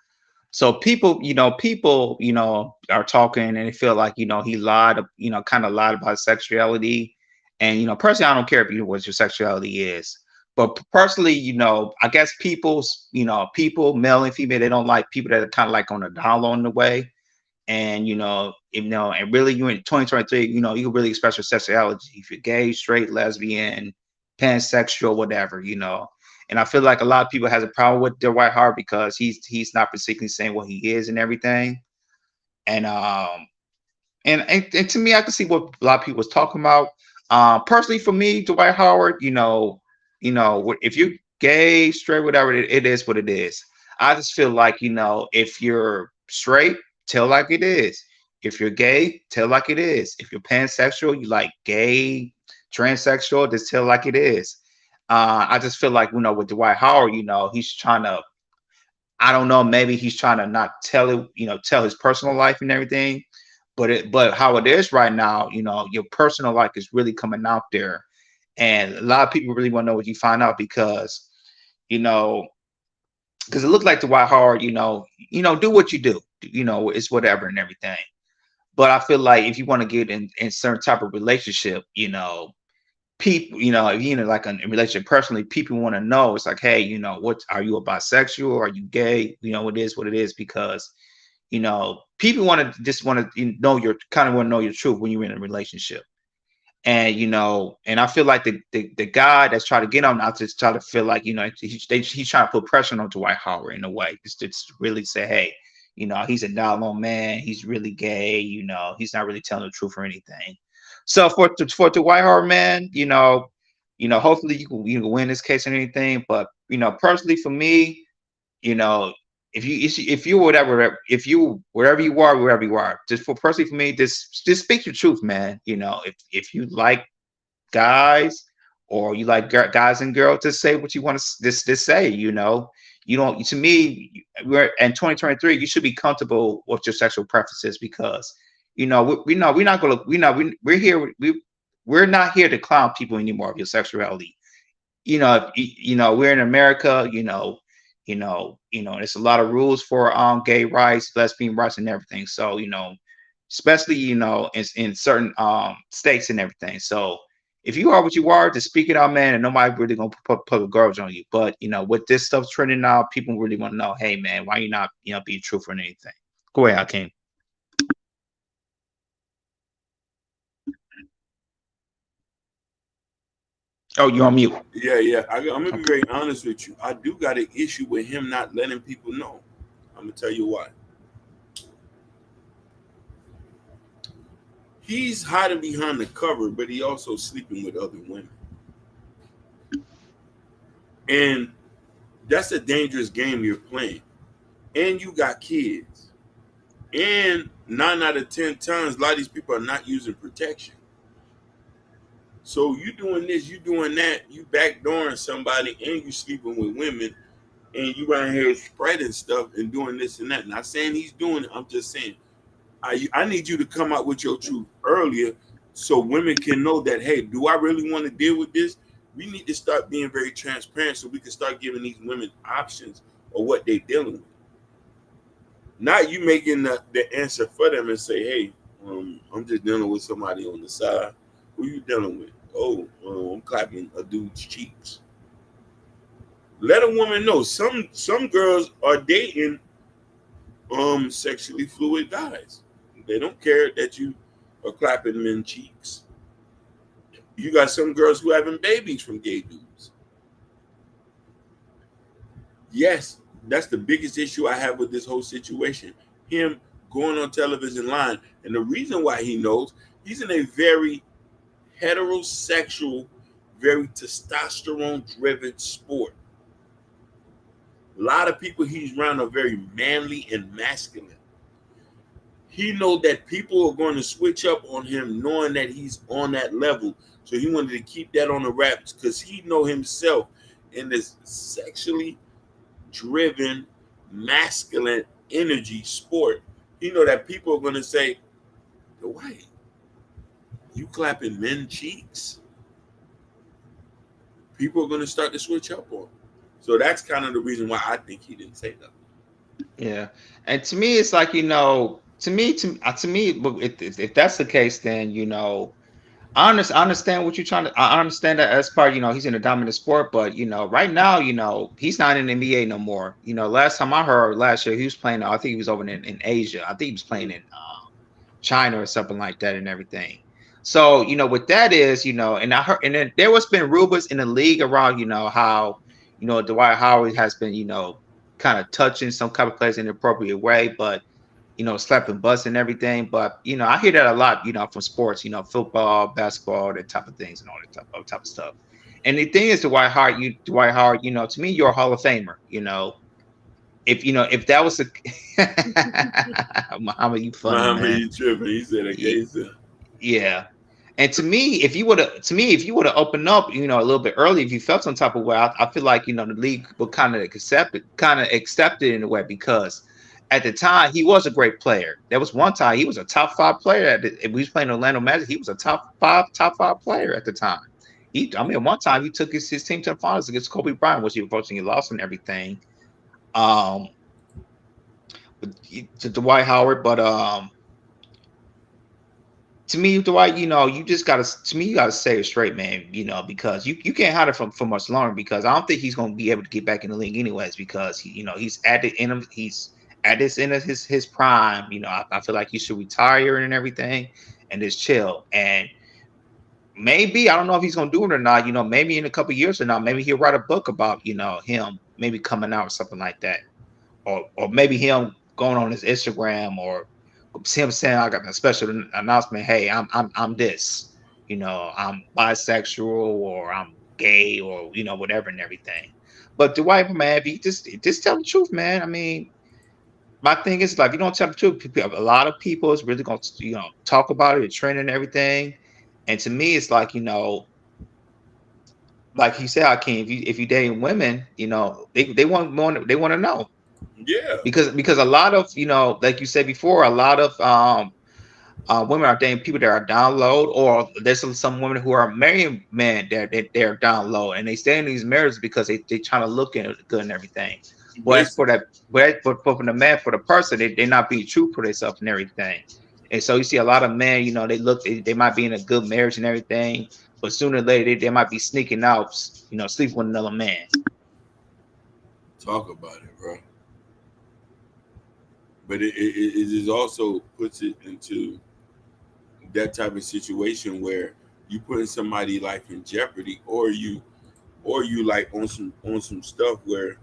A: So people are talking and they feel like he lied, kind of lied about sexuality. And personally, I don't care if what your sexuality is, but personally, I guess people, male and female, they don't like people that are kind of like on the down low in the way. And and really, you in 2023, you can really express your sexuality if you're gay, straight, lesbian, pansexual, whatever, And I feel like a lot of people has a problem with Dwight Howard because he's not particularly saying what he is and everything. And and to me, I can see what a lot of people was talking about. Personally, for me, Dwight Howard, if you're gay, straight, whatever, it is what it is. I just feel like if you're straight, tell like it is. If you're gay, tell like it is. If you're pansexual, you like gay, transsexual, just tell like it is. I just feel like with Dwight Howard, he's trying to, I don't know, maybe he's trying to not tell it, tell his personal life and everything, but how it is right now, your personal life is really coming out there, and a lot of people really want to know what you find out because it looked like Dwight Howard, do what you do, it's whatever and everything. But I feel like if you want to get in certain type of relationship, people, if you're in like a relationship personally, people want to know. It's like, hey, what are you, a bisexual? Are you gay? It is what it is because, people want to know your truth when you're in a relationship. And and I feel like the guy that's trying to get on now just try to feel like he's trying to put pressure on Dwight Howard in a way, just to really say, hey, he's a down man, he's really gay, he's not really telling the truth or anything. So for Dwight Howard, man, hopefully you can win this case or anything. But personally for me, if you whatever, wherever you are, just personally for me, just speak your truth, man. If you like guys or you like guys and girls, just say what you want to just say. You don't. To me, we're in 2023. You should be comfortable with your sexual preferences because we're not here to clown people anymore of your sexuality. We're in America. There's a lot of rules for gay rights, lesbian rights, and everything. So especially in certain states and everything. So if you are what you are, just speak it out, man, and nobody really gonna put a garbage on you. But with this stuff trending now, people really want to know, hey man, why you not being truthful or anything? Go ahead, Hakeem. Oh, you're on mute.
B: Yeah. I'm gonna be very honest with you. I do got an issue with him not letting people know. I'm gonna tell you why. He's hiding behind the cover, but he also sleeping with other women, and that's a dangerous game you're playing. And you got kids, and 9 out of 10 times, a lot of these people are not using protection. So you doing this, you doing that, you backdooring somebody, and you sleeping with women, and you out here spreading stuff and doing this and that. Not saying he's doing it. I'm just saying, I need you to come out with your truth earlier, so women can know that, hey, do I really want to deal with this? We need to start being very transparent, so we can start giving these women options of what they're dealing with. Not you making the answer for them and say, hey, I'm just dealing with somebody on the side. Who you dealing with? Oh, I'm clapping a dude's cheeks. Let a woman know. Some girls are dating sexually fluid guys. They don't care that you are clapping men's cheeks. You got some girls who having babies from gay dudes. Yes, that's the biggest issue I have with this whole situation. Him going on television line. And the reason why he knows, he's in a very heterosexual, very testosterone driven sport. A lot of people he's around are very manly and masculine. He know that people are going to switch up on him knowing that he's on that level. So he wanted to keep that on the wraps because he know himself in this sexually driven, masculine energy sport. He know that people are going to say, Dwight, you clapping men cheeks? People are going to start to switch up on him. So that's kind of the reason why I think he didn't say that.
A: Yeah, and to me, it's like, to me, if that's the case, then I understand what you're trying to. I understand that as part. He's in a dominant sport, but right now, he's not in the NBA no more. Last time I heard last year he was playing. I think he was over in Asia. I think he was playing in China or something like that and everything. So what that is, and I heard, and then there was been rumors in the league around, how Dwight Howard has been, kind of touching some couple players in an appropriate way, but slapping butts and everything. But I hear that a lot, from sports, football, basketball, that type of things and all that type of stuff. And the thing is, Dwight Howard, to me, you're a Hall of Famer. If that was a Muhammad, you funny,
B: Muhammad,
A: man.
B: you tripping? He said, "Okay,
A: yeah." And to me, if you would have opened up, a little bit early, if you felt some type of way, I feel like the league would kind of accept it in a way, because at the time he was a great player. There was one time he was a top 5 player. If we was playing Orlando Magic, he was a top five player at the time. One time he took his team to the finals against Kobe Bryant, which he unfortunately lost and everything. To Dwight Howard, but to me, Dwight, you just gotta say it straight, man. Because you can't hide it for much longer, because I don't think he's gonna be able to get back in the league anyways, because he's at the end of his prime. I feel like he should retire and everything and just chill. And maybe, I don't know if he's gonna do it or not. Maybe in a couple of years or not, maybe he'll write a book about him maybe coming out or something like that, or maybe him going on his Instagram, or him saying, I got a special announcement. Hey, I'm this, I'm bisexual, or I'm gay, or whatever and everything. But Dwight, man, if you just tell the truth, man. I mean, my thing is, like, if you don't tell the truth, a lot of people is really gonna talk about it and trend and everything. And to me, it's like, like you said, Hakeem, if you dating women, they want more, they want to know.
B: Yeah.
A: Because a lot of, like you said before, a lot of women are dating people that are down low, or there's some women who are marrying men that they're down low, and they stay in these marriages because they trying to look good and everything. But for the man, for the person, they're not being true for themselves and everything. And so you see a lot of men, they might be in a good marriage and everything, but sooner or later they might be sneaking out, sleeping with another man.
B: Talk about it, bro. But it is also puts it into that type of situation where you putting somebody's life in jeopardy, or you like on some stuff where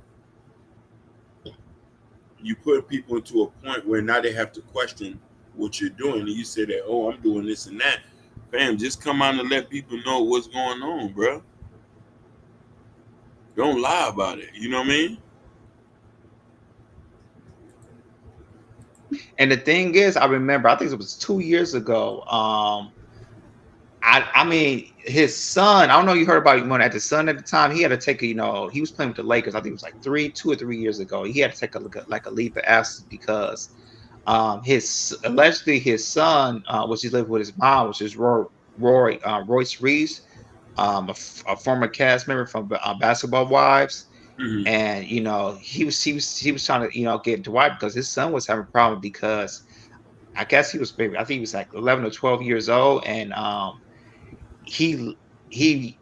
B: you put people into a point where now they have to question what you're doing, and you say that, oh, I'm doing this and that. Fam, just come out and let people know what's going on, bro. Don't lie about it. You know what I mean?
A: And the thing is, I remember, I think it was 2 years ago. I mean, his son, I don't know if you heard about him at the son at the time. He had to take he was playing with the Lakers. I think it was like 2 or 3 years ago. He had to take a leave of absence because allegedly his son, which he lived with his mom, which is Royce Reeves, a former cast member from Basketball Wives. Mm-hmm. And he was trying to get Dwight because his son was having a problem, because I guess he was like 11 or 12 years old, and he was playing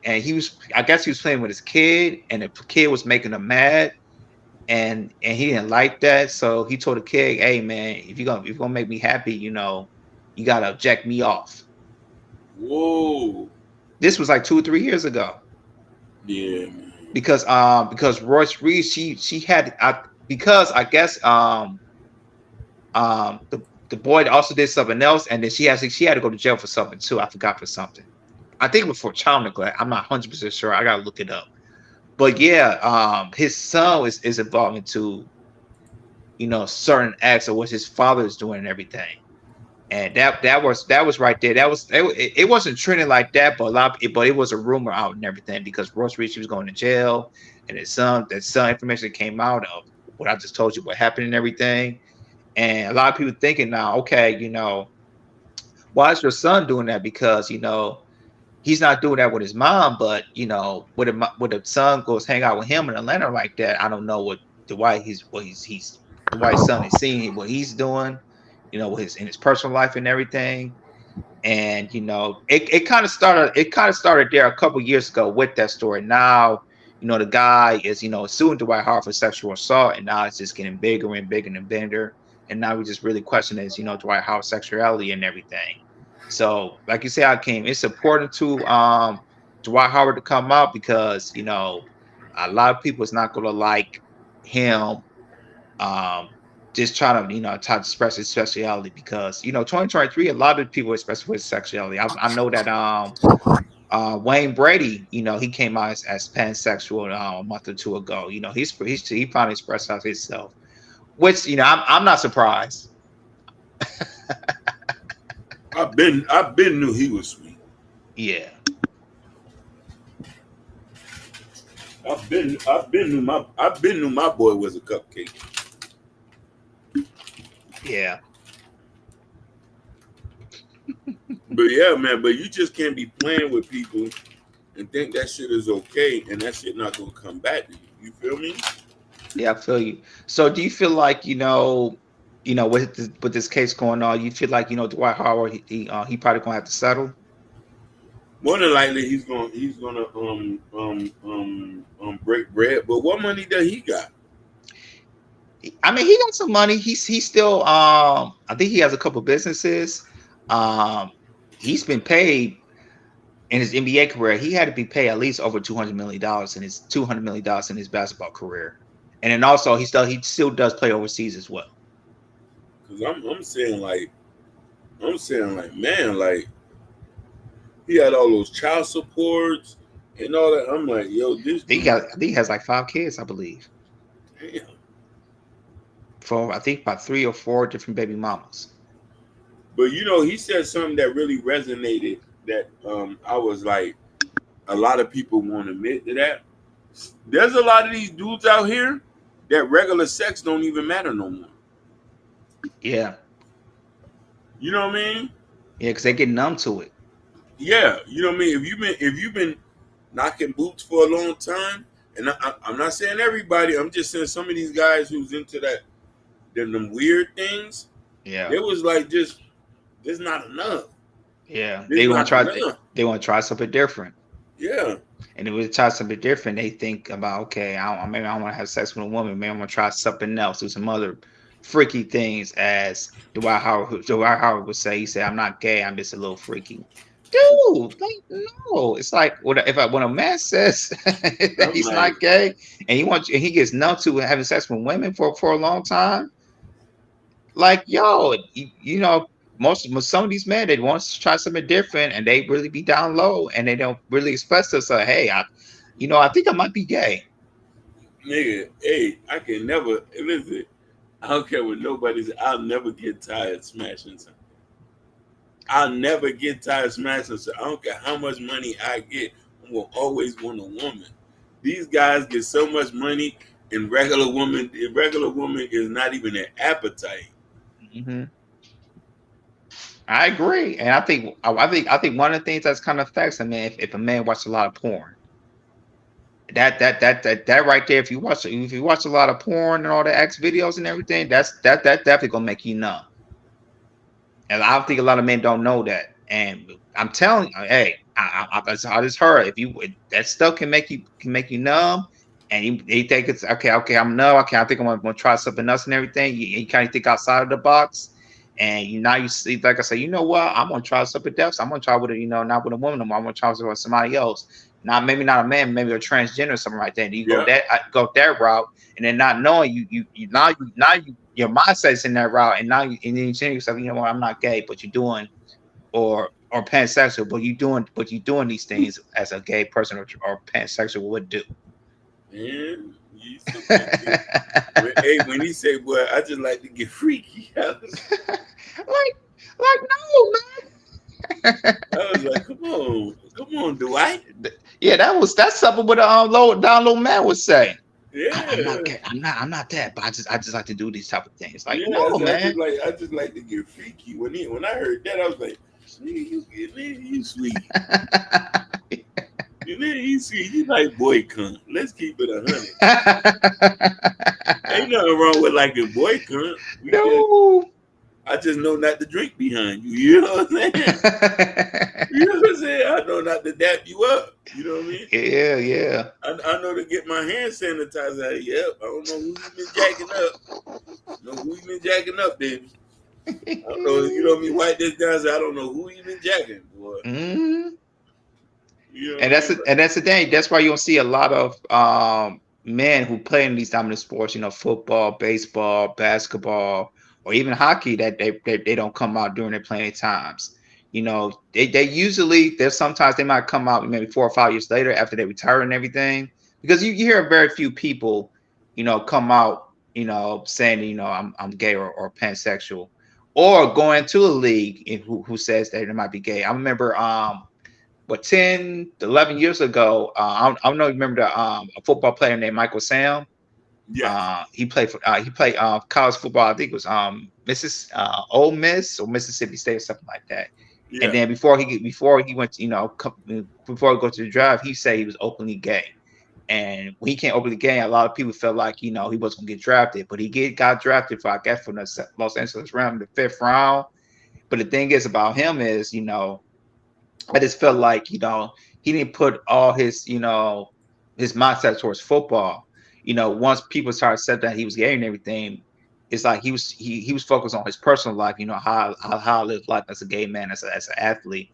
A: with his kid, and the kid was making him mad, and he didn't like that, so he told the kid, "Hey man, if you're gonna make me happy, you gotta jack me off."
B: Whoa!
A: This was like 2 or 3 years ago.
B: Yeah, man.
A: because Royce Reed, she had because I guess the boy also did something else, and then she had to go to jail for something too. I forgot for something. I think it was for child neglect. I'm not 100% sure. I gotta look it up. But yeah, his son is involved into, you know, certain acts of what his father is doing and everything. And that was right there. It wasn't trending like that, but it was a rumor out and everything because Royce Reed, she was going to jail, and that son information came out of what I just told you, what happened and everything. And a lot of people thinking now, okay, you know, why is your son doing that? Because, you know, he's not doing that with his mom, but, you know, when the son goes hang out with him in Atlanta like that, I don't know what his son is seeing what he's doing, you know, in his personal life and everything. And, you know, it kind of started there a couple years ago with that story. Now, you know, the guy is, you know, suing Dwight Howard for sexual assault, and now it's just getting bigger and bigger and bigger. And now we just really question is, you know, Dwight Howard's sexuality and everything. So, like you say, it's important to Dwight Howard to come out because, you know, a lot of people is not going to like him just trying to, you know, try to express his sexuality because, you know, 2023, a lot of people express his sexuality. I know that Wayne Brady, you know, he came out as pansexual a month or two ago. You know, he finally expressed out himself, which, you know, I'm not surprised.
B: I've been knew he was sweet.
A: Yeah.
B: I've been knew my boy was a cupcake.
A: Yeah.
B: But yeah, man, but you just can't be playing with people and think that shit is okay and that shit not gonna come back to you. You feel me?
A: Yeah, I feel you. So do you feel like, you know, with this case going on, you feel like, you know, Dwight Howard, he probably gonna have to settle?
B: More than likely he's gonna break bread. But what money does he got?
A: I mean, he got some money. He's still I think he has a couple businesses. He's been paid in his NBA career. He had to be paid at least over $200 million in his basketball career. And then also he still does play overseas as well.
B: Cause I'm saying like, man, like he had all those child supports and all that. I'm like, yo, this
A: I think he has like 5 kids, I believe.
B: Damn.
A: For I think about 3 or 4 different baby mamas.
B: But you know, he said something that really resonated. That I was like, a lot of people won't admit to that. There's a lot of these dudes out here that regular sex don't even matter no more.
A: Yeah.
B: You know what I mean?
A: Yeah, because they get numb to it.
B: Yeah, you know what I mean. If you've been knocking boots for a long time, and I'm not saying everybody, I'm just saying some of these guys who's into that, them weird things.
A: Yeah,
B: it was like just there's not enough.
A: Yeah, they want to try something different.
B: Yeah,
A: and if we try something different, they think about maybe I want to have sex with a woman. Maybe I'm gonna try something else, do some other freaky things, as Dwight Howard would say. He said, "I'm not gay. I'm just a little freaky." Dude, like, no, it's like when a man says that he's not gay and he gets numb to having sex with women for a long time, like, yo, you know, some of these men, they want to try something different and they really be down low and they don't really express to us, hey, I think I might be gay.
B: Nigga, hey, I can never listen. I don't care what nobody's. I'll never get tired smashing something. I'll never get tired smashing. So I don't care how much money I get. I'm gonna always want a woman. These guys get so much money, and regular woman is not even an appetite.
A: Mm-hmm. I agree, and I think one of the things that's kind of affects a man if a man watches a lot of porn. That right there. If you watch a lot of porn and all the X videos and everything, that definitely gonna make you numb. And I think a lot of men don't know that. And I'm telling you, hey, I just heard that stuff can make you numb, and you think it's okay. I'm numb. Okay, I think I'm gonna try something else and everything. You kind of think outside of the box, and you see, like I say, you know what? I'm gonna try something else. I'm gonna try with not with a woman. I'm gonna try with somebody else. maybe not a man, maybe a transgender or something like that. You
B: Yeah.
A: go that route, and then not knowing your mindset's in that route, and then you say to yourself, you know what, I'm not gay, but you're doing or pansexual, but you're doing these things as a gay person or pansexual would do.
B: Man, you said, hey, when he said, "Boy, I just like to get freaky," I was
A: no, man.
B: I was like, come on, Dwight.
A: Yeah, that's something what a low man would say.
B: Yeah,
A: I'm not gay. I'm not that, but I just like to do these type of things. Like,
B: yeah,
A: no, man.
B: I just like to get freaky. When I heard that, I was like, nigga, you sweet. You sweet. You like boy cunt. Let's keep it 100. Ain't nothing wrong with like a boy cunt.
A: No.
B: I just know not to drink behind you. You know what I'm saying? You know what I'm saying? I know not to dap you up. You know what I mean?
A: Yeah.
B: I know to get my hand sanitizer out. Yep. I don't know who you been jacking up. Know who you been jacking up, baby. I don't know. You know me wipe this down. So I don't know who you been jacking, boy.
A: Mm-hmm.
B: You know
A: And that's the thing. That's why you don't see a lot of men who play in these dominant sports. You know, football, baseball, basketball, or even hockey. That they don't come out during their playing times. You know, they usually sometimes they might come out maybe 4 or 5 years later after they retire and everything, because you hear very few people, you know, come out, you know, saying, you know, I'm gay or pansexual, or going to a league who says that they might be gay. I remember 10, 11 years ago, I don't know if you remember a football player named Michael Sam.
B: Yeah.
A: He played college football. I think it was Ole Miss or Mississippi State or something like that.
B: Yeah.
A: And then before he went to, you know, before he go to the draft, he said he was openly gay. And when he came openly gay, a lot of people felt like, you know, he wasn't gonna get drafted, but he got drafted for, I guess, from the Los Angeles Rams, the 5th round. But the thing is about him is, you know, I just felt like, you know, he didn't put all his, you know, his mindset towards football. You know, once people started saying that he was gay and everything, it's like he was focused on his personal life. You know, how I live life as a gay man, as an athlete.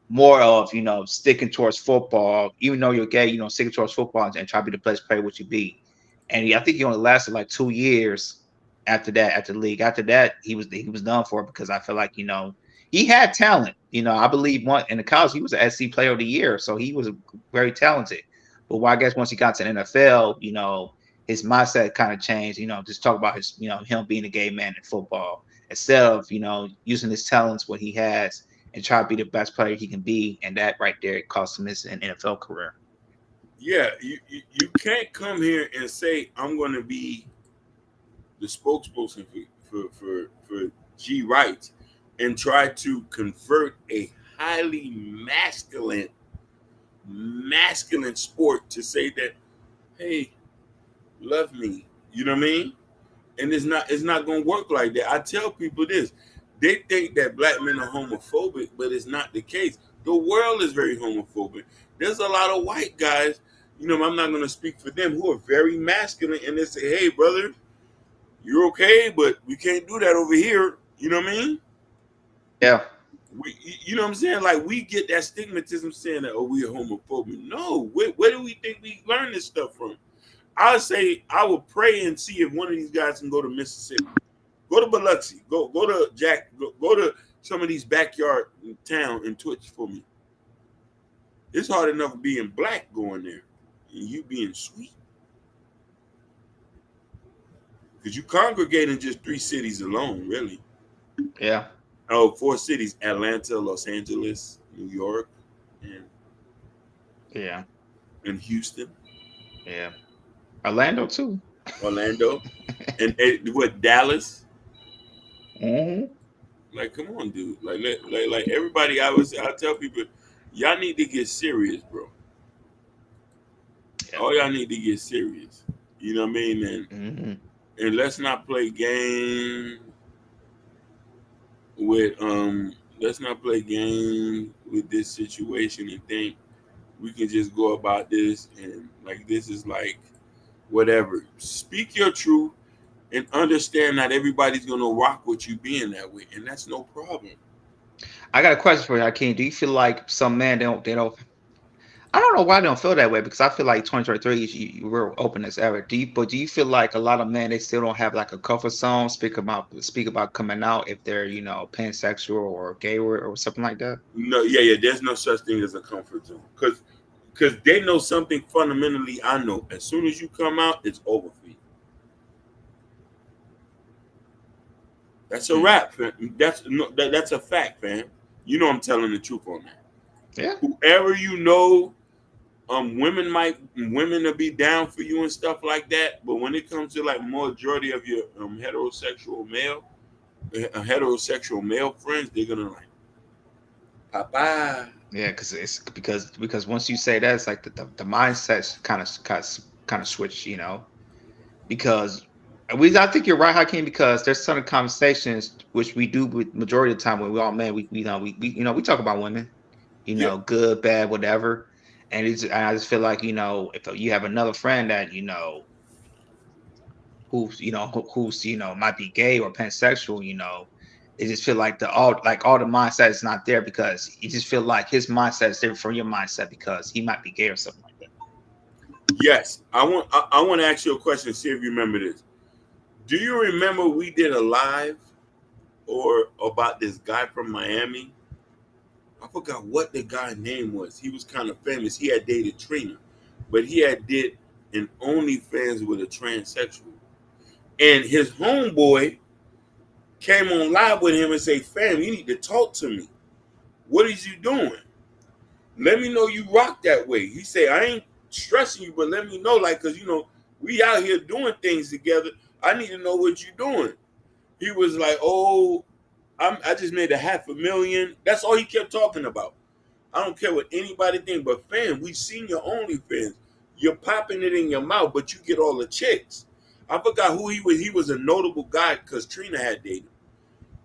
A: More of, you know, sticking towards football, even though you're gay, you know, sticking towards football and try to be the best player what you be. And I think he only lasted like 2 years after that, at the league. After that, he was done for, because I feel like, you know, he had talent. You know, I believe in the college he was an SC Player of the Year, so he was very talented. But I guess once he got to the NFL, you know, his mindset kind of changed. You know, just talk about his, you know, him being a gay man in football, instead of, you know, using his talents, what he has, and try to be the best player he can be. And that right there cost him his NFL career.
B: Yeah, you can't come here and say I'm going to be the spokesperson for G rights and try to convert a highly masculine sport to say that, hey, love me. You know what I mean? And it's not going to work like that. I tell people this. They think that black men are homophobic, but it's not the case. The world is very homophobic. There's a lot of white guys, you know, I'm not going to speak for them, who are very masculine, and they say, hey, brother, you're okay, but we can't do that over here. You know what I mean?
A: Yeah.
B: You know what I'm saying? Like, we get that stigmatism saying that, oh, we are homophobic. No, where do we think we learn this stuff from? I say I would pray and see if one of these guys can go to Mississippi, go to Biloxi, go to go to some of these backyard town and Twitch for me. It's hard enough being black going there, and you being sweet, because you congregate in just 3 cities alone, really.
A: Yeah.
B: Oh, 4 cities: Atlanta, Los Angeles, New York, and Houston.
A: Yeah. Orlando too.
B: Orlando, and what, Dallas?
A: Mm-hmm.
B: Like, come on, dude. Like everybody. I tell people, y'all need to get serious, bro.
A: Yeah.
B: All y'all need to get serious. You know what I mean? And let's not play games with this situation and think we can just go about this and like this is like whatever. Speak your truth and understand that everybody's gonna rock with you being that way, and that's no problem.
A: I got a question for you, Hakeem. Do you feel like some men they don't? I don't know why I don't feel that way because I feel like 2023 we're open as ever. But do you feel like a lot of men they still don't have like a comfort zone speak about coming out if they're pansexual or gay or something like that?
B: No, yeah. There's no such thing as a comfort zone because they know something fundamentally. I know as soon as you come out, it's over for you. That's a wrap, fam. That's a fact, fam. You know I'm telling the truth on that.
A: Yeah.
B: Whoever you know, women will be down for you and stuff like that. But when it comes to like majority of your heterosexual male friends, they're gonna like, Papa.
A: Yeah, because once you say that, it's like the mindset's kind of switch, because I think you're right, Hakeem, because there's certain conversations which we do with majority of the time when we all men, we talk about women,
B: Yeah.
A: good, bad, whatever. And I just feel like, if you have another friend that, who's might be gay or pansexual, it just feel like all the mindset is not there because you just feel like his mindset is different from your mindset because he might be gay or something like that.
B: Yes, I want to ask you a question. See if you remember this. Do you remember we did a live or about this guy from Miami? I forgot what the guy's name was. He was kind of famous. He had dated Trina, but he had did an OnlyFans with a transsexual, and his homeboy came on live with him and say, "Fam, you need to talk to me. What is you doing? Let me know you rock that way." He said, "I ain't stressing you, but let me know, like, cause we out here doing things together. I need to know what you're doing." He was like, "Oh, I just made $500,000. That's all he kept talking about. I don't care what anybody think, but fam, we seen your OnlyFans. You're popping it in your mouth, but you get all the chicks." I forgot who he was. He was a notable guy because Trina had dated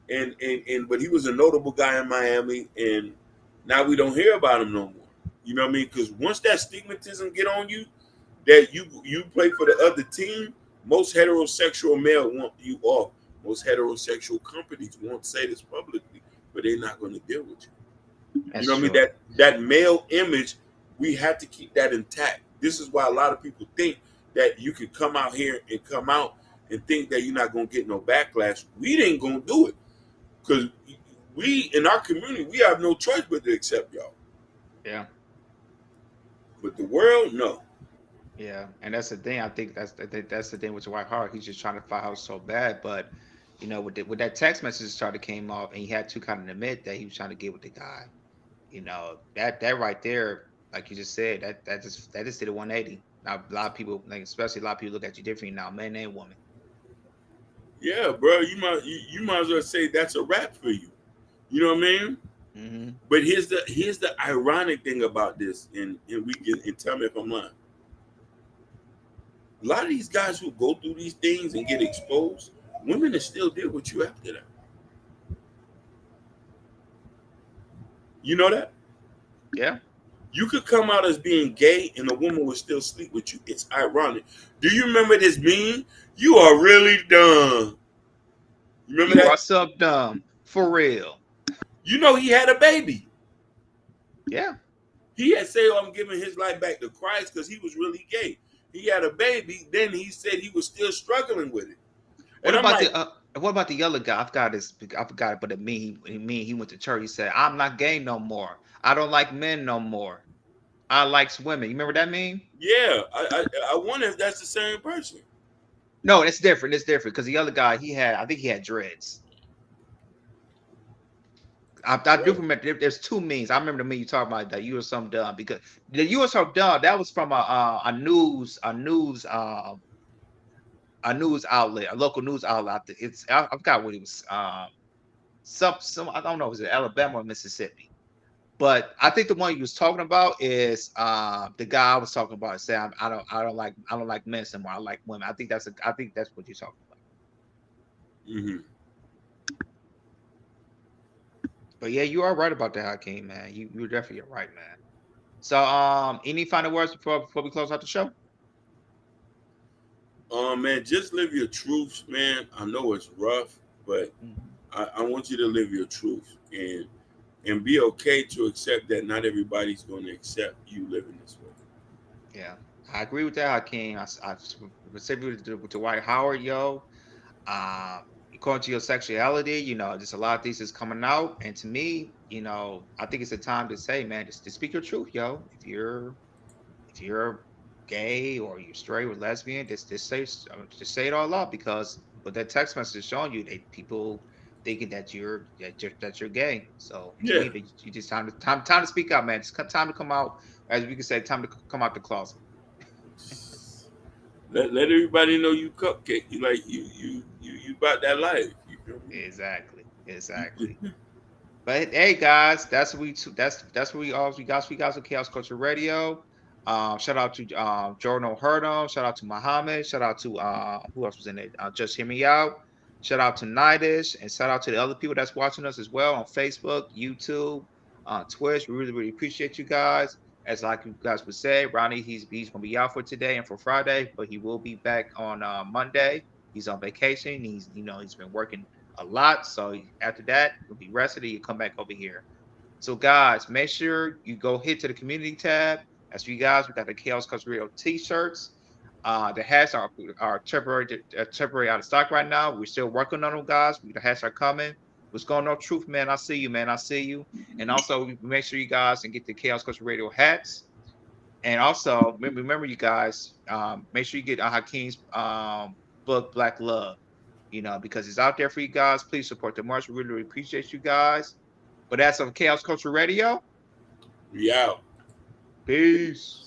B: him. But he was a notable guy in Miami, and now we don't hear about him no more. You know what I mean? Because once that stigmatism get on you, that you play for the other team, most heterosexual male want you off. Most heterosexual companies won't say this publicly, but they're not going to deal with you.
A: That's
B: You know what
A: true.
B: I mean? That male image, we have to keep that intact. This is why a lot of people think that you can come out here and come out and think that you're not going to get no backlash. We ain't going to do it because we, in our community, we have no choice but to accept y'all.
A: Yeah.
B: But the world, no.
A: Yeah, and that's the thing. I think that's the thing with Dwight Howard. He's just trying to fight out so bad, but with that text message started came off, and he had to kind of admit that he was trying to get with the guy. That right there, like you just said, that just did a 180. Now a lot of people, like especially a lot of people, look at you differently now, men and women.
B: Yeah, bro, you might as well say that's a wrap for you. You know what I mean?
A: Mm-hmm.
B: But here's the ironic thing about this, and tell me if I'm lying. A lot of these guys who go through these things and get exposed, women are still deal with you after that. You know that?
A: Yeah.
B: You could come out as being gay and a woman would still sleep with you. It's ironic. Do you remember this meme? You are really dumb. You remember
A: You
B: that?
A: are so dumb. For real.
B: You know he had a baby.
A: Yeah.
B: He had said, "Oh, I'm giving his life back to Christ," because he was really gay. He had a baby. Then he said he was still struggling with it.
A: What
B: And I'm
A: about
B: like,
A: what about the other guy? I forgot it, but he went to church. He said, "I'm not gay no more. I don't like men no more. I like women." You remember that meme?
B: yeah, I wonder if that's the same person.
A: No, it's different. It's different because the other guy, I think he had dreads. I do remember there's two memes. I remember the meme you talking about that you were so dumb because you were so dumb. That was from a news outlet, a local news outlet. I forgot what it was. Some I don't know, was it Alabama or Mississippi? But I think the one you was talking about is the guy I was talking about. Saying I don't like men anymore. I like women. I think that's what you're talking about.
B: Mm-hmm.
A: But yeah, you are right about that, Hakeem, man. You're definitely right, man. So any final words before we close out the show?
B: Man, just live your truth, man. I know it's rough, but I want you to live your truth. And and be okay to accept that not everybody's going to accept you living this way.
H: Yeah, I agree with that, Hakeem. I specifically to Dwight Howard, yo. According to your sexuality, you know, there's a lot of things that's coming out, and to me, you know, I think it's a time to say, man, just to speak your truth, yo. If you're gay or you're straight or lesbian, just say it all out, because what that text message is showing you, they people thinking that you're gay. So to
B: Yeah.
H: me, you just time to speak out, man. It's time to come out, as we can say, time to come out the closet.
B: Let everybody know you cupcake. You like you about that life. You feel me?
H: Exactly. But hey, guys, that's what we guys with Chaos Culture Radio. Shout out to Jordan O'Hurdle. Shout out to Muhammad. Shout out to who else was in it? Just Hear Me Out. Shout out to Nidish, and shout out to the other people that's watching us as well on Facebook, YouTube, Twitch. We really appreciate you guys. As like you guys would say, Ronnie, he's gonna be out for today and for Friday, but he will be back on Monday. He's on vacation. He's been working a lot. So after that, you'll be rested and you come back over here. So guys, make sure you go hit to the community tab. As for you guys, we got the Chaos Culture Radio t-shirts. The hats are temporary out of stock right now. We're still working on them, guys. The hats are coming. What's going on, Truth, man? I see you, man. I see you. And also, make sure you guys can get the Chaos Culture Radio hats. And also, remember you guys, make sure you get Hakeem's book, Black Love, you know, because it's out there for you guys. Please support the march. We really appreciate you guys. But that's on Chaos Culture Radio.
B: We out.
H: Peace.